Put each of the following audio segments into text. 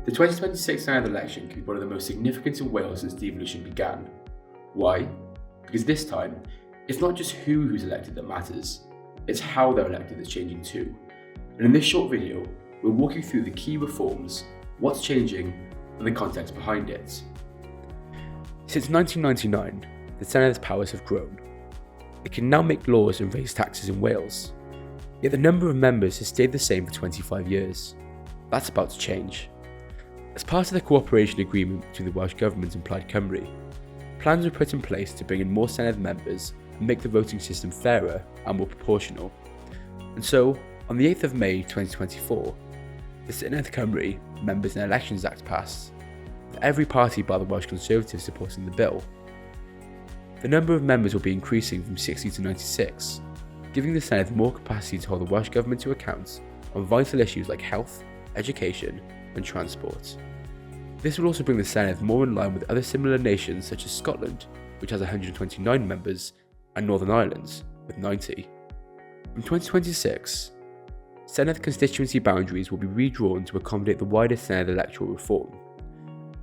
The 2026 Senedd election could be one of the most significant in Wales since devolution began. Why? Because this time, it's not just who's elected that matters, it's how they're elected that's changing too. And in this short video, we'll walk you through the key reforms, what's changing, and the context behind it. Since 1999, the Senedd's powers have grown. It can now make laws and raise taxes in Wales, yet the number of members has stayed the same for 25 years. That's about to change. As part of the cooperation agreement between the Welsh Government and Plaid Cymru, plans were put in place to bring in more Senedd members and make the voting system fairer and more proportional. And so, on the 8th of May 2024, the Senedd Cymru Members and Elections Act passed, with every party bar the Welsh Conservatives supporting the bill. The number of members will be increasing from 60 to 96, giving the Senedd more capacity to hold the Welsh Government to account on vital issues like health, education, and transport. This will also bring the Senedd more in line with other similar nations such as Scotland, which has 129 members, and Northern Ireland, with 90. From 2026, Senedd constituency boundaries will be redrawn to accommodate the wider Senedd electoral reform.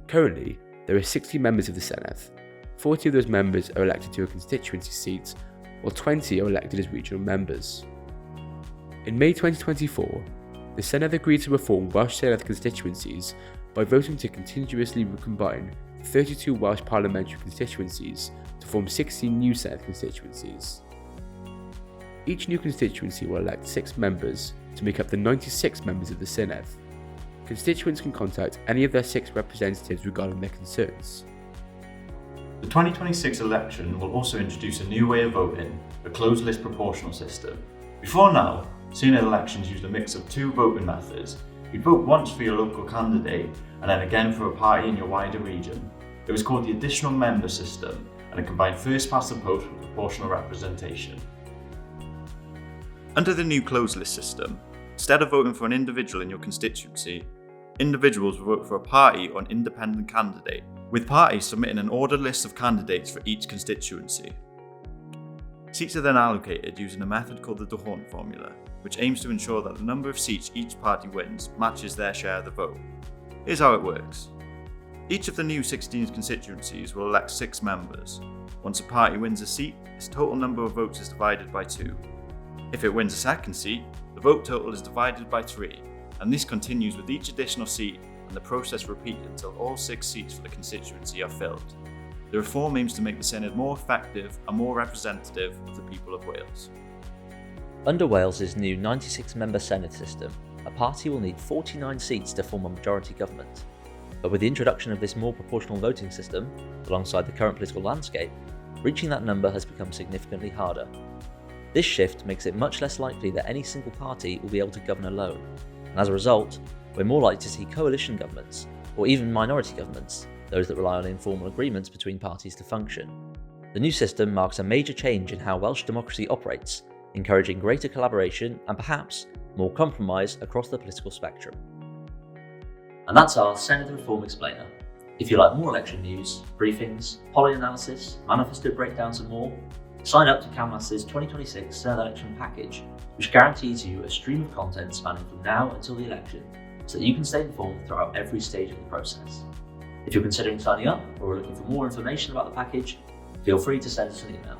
Currently, there are 60 members of the Senedd. 40 of those members are elected to a constituency seat, while 20 are elected as regional members. In May 2024, the Senedd agreed to reform Welsh Senedd constituencies by voting to continuously recombine 32 Welsh parliamentary constituencies to form 16 new Senedd constituencies. Each new constituency will elect 6 members to make up the 96 members of the Senedd. Constituents can contact any of their 6 representatives regarding their concerns. The 2026 election will also introduce a new way of voting, a closed list proportional system. Before now, Senedd elections used a mix of 2 voting methods. You'd vote once for your local candidate and then again for a party in your wider region. It was called the additional member system, and it combined first past the post with proportional representation. Under the new closed list system, instead of voting for an individual in your constituency, individuals will vote for a party or an independent candidate, with parties submitting an ordered list of candidates for each constituency. Seats are then allocated using a method called the D'Hondt formula, which aims to ensure that the number of seats each party wins matches their share of the vote. Here's how it works. Each of the new 16 constituencies will elect 6 members. Once a party wins a seat, its total number of votes is divided by 2. If it wins a second seat, the vote total is divided by 3, and this continues with each additional seat and the process repeated until all 6 seats for the constituency are filled. The reform aims to make the Senedd more effective and more representative of the people of Wales. Under Wales's new 96-member Senedd system, a party will need 49 seats to form a majority government. But with the introduction of this more proportional voting system, alongside the current political landscape, reaching that number has become significantly harder. This shift makes it much less likely that any single party will be able to govern alone, and as a result, we're more likely to see coalition governments, or even minority governments, those that rely on informal agreements between parties to function. The new system marks a major change in how Welsh democracy operates, encouraging greater collaboration and perhaps more compromise across the political spectrum. And that's our Senedd Reform Explainer. If you like more election news, briefings, polling analysis, manifesto breakdowns and more, sign up to Canvas's 2026 Senedd Election Package, which guarantees you a stream of content spanning from now until the election, so that you can stay informed throughout every stage of the process. If you're considering signing up or are looking for more information about the package, feel free to send us an email.